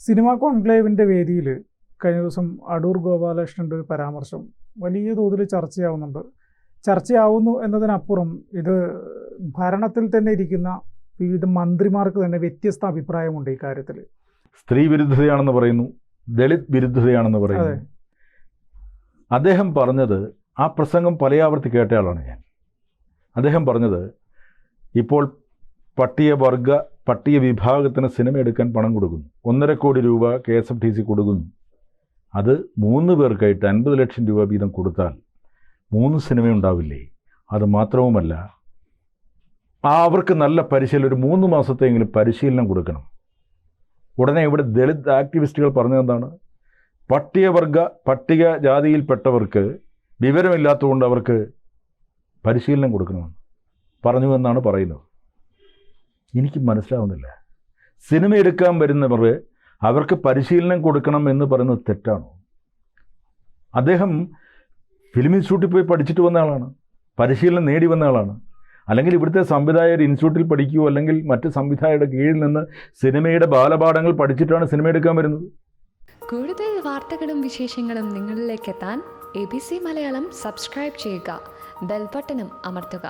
Cinema കോൺക്ലേവിൻ്റെ വേദിയിൽ കഴിഞ്ഞ ദിവസം അടൂർ ഗോപാലകൃഷ്ണൻ്റെ ഒരു പരാമർശം വലിയ തോതിൽ ചർച്ചയാവുന്നു എന്നതിനപ്പുറം ഇത് ഭരണത്തിൽ തന്നെ ഇരിക്കുന്ന വിവിധ മന്ത്രിമാർക്ക് തന്നെ വ്യത്യസ്ത അഭിപ്രായമുണ്ട് ഈ കാര്യത്തിൽ. സ്ത്രീ വിരുദ്ധതയാണെന്ന് പറയുന്നു, ദളിത് വിരുദ്ധതയാണെന്ന് പറയുന്നു. അദ്ദേഹം പറഞ്ഞത്, ആ പ്രസംഗം പലയാവർത്തി കേട്ടയാളാണ് ഞാൻ. അദ്ദേഹം പറഞ്ഞത്, ഇപ്പോൾ പട്ടിക വിഭാഗത്തിന് സിനിമ എടുക്കാൻ പണം കൊടുക്കുന്നു, 1.5 കോടി രൂപ KSFTC കൊടുക്കുന്നു. അത് 3 പേർക്കായിട്ട് 50 ലക്ഷം രൂപ വീതം കൊടുത്താൽ 3 സിനിമ ഉണ്ടാവില്ലേ? അത് മാത്രവുമല്ല, അവർക്ക് നല്ല പരിശീലനം, ഒരു 3 മാസത്തെങ്കിലും പരിശീലനം കൊടുക്കണം. ഉടനെ ഇവിടെ ദളിത് ആക്ടിവിസ്റ്റുകൾ പറഞ്ഞതെന്താണ്? പട്ടിക ജാതിയിൽപ്പെട്ടവർക്ക് വിവരമില്ലാത്തതുകൊണ്ട് അവർക്ക് പരിശീലനം കൊടുക്കണമെന്ന് പറഞ്ഞു എന്നാണ് പറയുന്നത്. എനിക്ക് മനസ്സിലാവുന്നില്ല. സിനിമ എടുക്കാൻ വരുന്നവർ അവർക്ക് പരിശീലനം കൊടുക്കണം എന്ന് പറയുന്നത് തെറ്റാണോ? അദ്ദേഹം ഫിലിം ഇൻസ്റ്റിറ്റ്യൂട്ടിൽ പോയി പഠിച്ചിട്ട് വന്ന ആളാണ്, പരിശീലനം നേടി വന്ന ആളാണ്. അല്ലെങ്കിൽ ഇവിടുത്തെ സംവിധായകർ ഇൻസ്റ്റിറ്റ്യൂട്ടിൽ പഠിക്കുകയോ അല്ലെങ്കിൽ മറ്റ് സംവിധായകരുടെ കീഴിൽ നിന്ന് സിനിമയുടെ ബാലപാഠങ്ങൾ പഠിച്ചിട്ടാണ് സിനിമ എടുക്കാൻ വരുന്നത്. കൂടുതൽ വാർത്തകളും വിശേഷങ്ങളും നിങ്ങളിലേക്ക് എത്താൻ ABC മലയാളം സബ്സ്ക്രൈബ് ചെയ്യുക, ബെൽ ബട്ടണും അമർത്തുക.